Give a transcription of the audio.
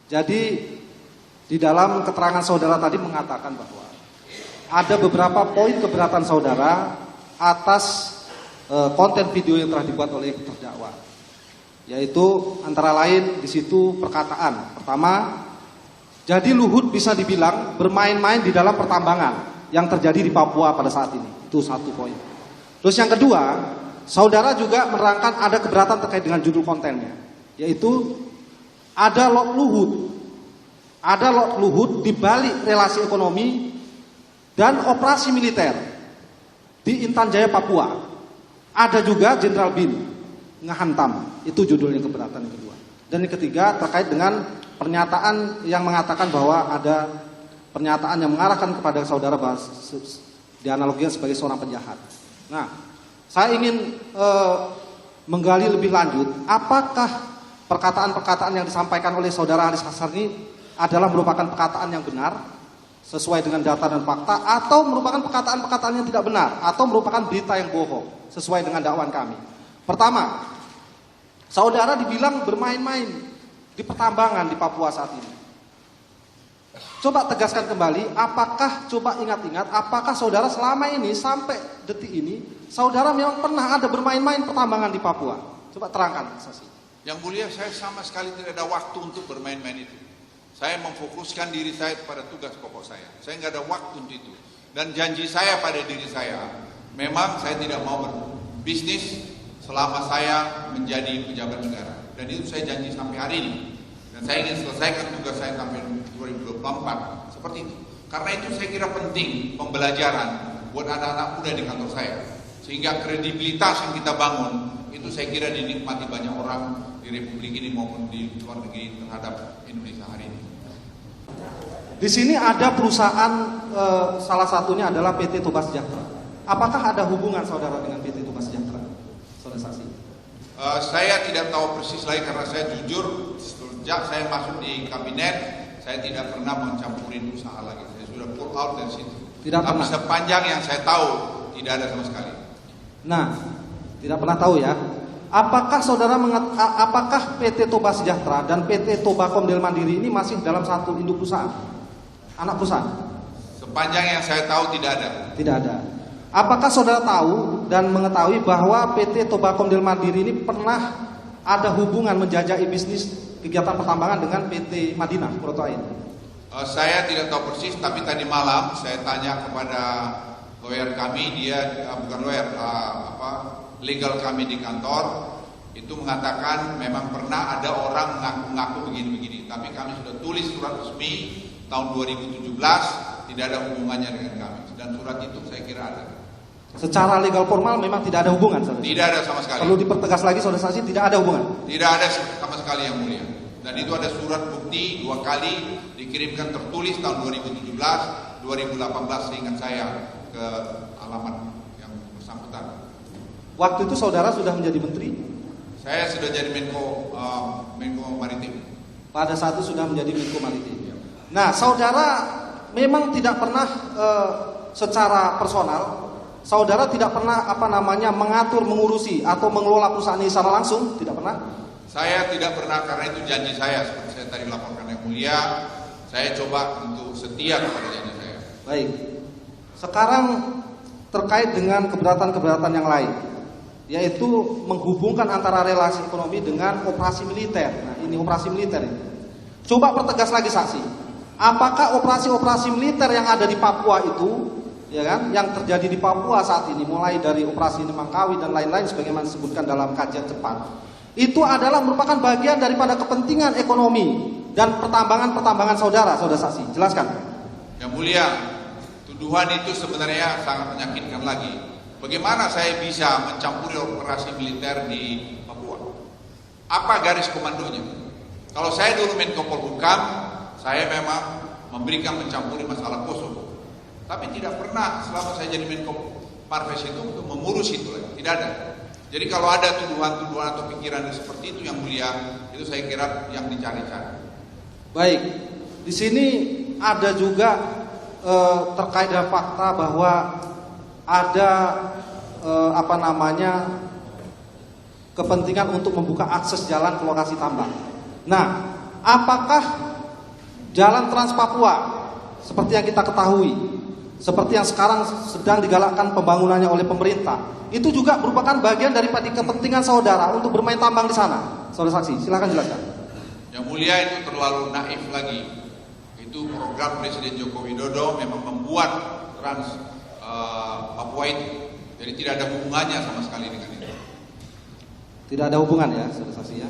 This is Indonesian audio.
Jadi di dalam keterangan saudara tadi mengatakan bahwa ada beberapa poin keberatan saudara atas konten video yang telah dibuat oleh terdakwa. Yaitu antara lain di situ perkataan. Pertama, jadi Luhut bisa dibilang bermain-main di dalam pertambangan yang terjadi di Papua pada saat ini. Itu satu poin. Terus yang kedua, saudara juga menerangkan ada keberatan terkait dengan judul kontennya. Yaitu ada lot Luhut. Ada lot Luhut di balik relasi ekonomi dan operasi militer di Intan Jaya, Papua. Ada juga Jenderal Bin ngehantam. Itu judulnya keberatan yang kedua. Dan yang ketiga terkait dengan pernyataan yang mengatakan bahwa ada pernyataan yang mengarahkan kepada saudara bahwa dianalogikan sebagai seorang penjahat. Nah, saya ingin menggali lebih lanjut, apakah perkataan-perkataan yang disampaikan oleh saudara Haris Hassar ini adalah merupakan perkataan yang benar sesuai dengan data dan fakta, atau merupakan perkataan-perkataan yang tidak benar, atau merupakan berita yang bohong sesuai dengan dakwaan kami. Pertama, saudara dibilang bermain-main di pertambangan di Papua saat ini. Coba tegaskan kembali, coba ingat-ingat, apakah saudara selama ini sampai detik ini, saudara memang pernah ada bermain-main pertambangan di Papua? Coba terangkan, Saksi. Yang mulia, saya sama sekali tidak ada waktu untuk bermain-main itu. Saya memfokuskan diri saya pada tugas pokok saya. Saya nggak ada waktu untuk itu. Dan janji saya pada diri saya, memang saya tidak mau berbisnis selama saya menjadi pejabat negara. Dan itu saya janji sampai hari ini. Dan saya ingin selesaikan tugas saya sampai 2024 seperti itu. Karena itu saya kira penting pembelajaran buat anak-anak muda di kantor saya. Sehingga kredibilitas yang kita bangun itu saya kira dinikmati banyak orang di Republik ini maupun di luar negeri terhadap Indonesia hari ini. Di sini ada perusahaan, salah satunya adalah PT Toba Sejahtera. Apakah ada hubungan saudara dengan PT Toba Sejahtera? Saudara saksi. Saya tidak tahu persis lagi karena saya jujur sejak saya masuk di kabinet saya tidak pernah mencampurin usaha lagi. Saya sudah pull out dari situ. Tidak Tapi pernah. sepanjang yang saya tahu tidak ada sama sekali. Nah, tidak pernah tahu ya. Apakah saudara apakah PT Toba Sejahtera dan PT Tobakom Del Mandiri ini masih dalam satu induk perusahaan? Anak perusahaan? Sepanjang yang saya tahu tidak ada. Tidak ada. Apakah saudara tahu dan mengetahui bahwa PT Tobakom Del Mandiri ini pernah ada hubungan menjajaki bisnis kegiatan pertambangan dengan PT Madinah Protoain? Saya tidak tahu persis, tapi tadi malam saya tanya kepada lawyer kami, dia bukan lawyer, legal kami di kantor, itu mengatakan memang pernah ada orang mengaku-ngaku begini-begini, tapi kami sudah tulis surat resmi tahun 2017, tidak ada hubungannya dengan kami, dan surat itu saya kira ada. Secara legal formal memang tidak ada hubungan, saudara? Tidak ada sama sekali. Perlu dipertegas lagi, saudara saksi, tidak ada hubungan? Tidak ada sama sekali yang mulia. Dan itu ada surat bukti 2 kali dikirimkan tertulis tahun 2017, 2018 seingat saya ke alamat yang bersangkutan. Waktu itu saudara sudah menjadi menteri? Saya sudah jadi Menko Maritim. Pada saat itu sudah menjadi Menko Maritim. Nah, saudara memang tidak pernah secara personal, saudara tidak pernah mengatur, mengurusi atau mengelola perusahaan ini secara langsung, tidak pernah? Saya tidak pernah, karena itu janji saya. Seperti saya tadi laporkan yang mulia, saya coba untuk setia kepada janji saya. Baik. Sekarang terkait dengan keberatan-keberatan yang lain, yaitu menghubungkan antara relasi ekonomi dengan operasi militer. Nah, ini operasi militer ini. Coba pertegas lagi, saksi. Apakah operasi-operasi militer yang ada di Papua itu, ya kan, yang terjadi di Papua saat ini, mulai dari operasi Nemangkawi dan lain-lain sebagaimana disebutkan dalam kajian cepat, itu adalah merupakan bagian daripada kepentingan ekonomi dan pertambangan saudara saksi. Jelaskan. Yang mulia, tuduhan itu sebenarnya sangat menyakitkan lagi. Bagaimana saya bisa mencampuri operasi militer di Papua? Apa garis komandonya? Kalau saya dulu Menko Polhukam, saya memang memberikan mencampuri masalah Kosovo. Tapi tidak pernah selama saya jadi Menko Marves itu untuk mengurus itu lagi. Tidak ada. Jadi kalau ada tuduhan-tuduhan atau pikiran seperti itu yang mulia, itu saya kira yang dicari-cari. Baik. Di sini ada juga terkait dengan fakta bahwa ada kepentingan untuk membuka akses jalan ke lokasi tambang. Nah, apakah Jalan Trans Papua seperti yang kita ketahui, seperti yang sekarang sedang digalakkan pembangunannya oleh pemerintah, itu juga merupakan bagian daripada kepentingan saudara untuk bermain tambang di sana. Saudara saksi, silakan jelaskan. Yang mulia, itu terlalu naif lagi. Itu program Presiden Joko Widodo memang membuat Trans Papua itu. Jadi tidak ada hubungannya sama sekali dengan itu. Tidak ada hubungan ya, saudara saksi ya.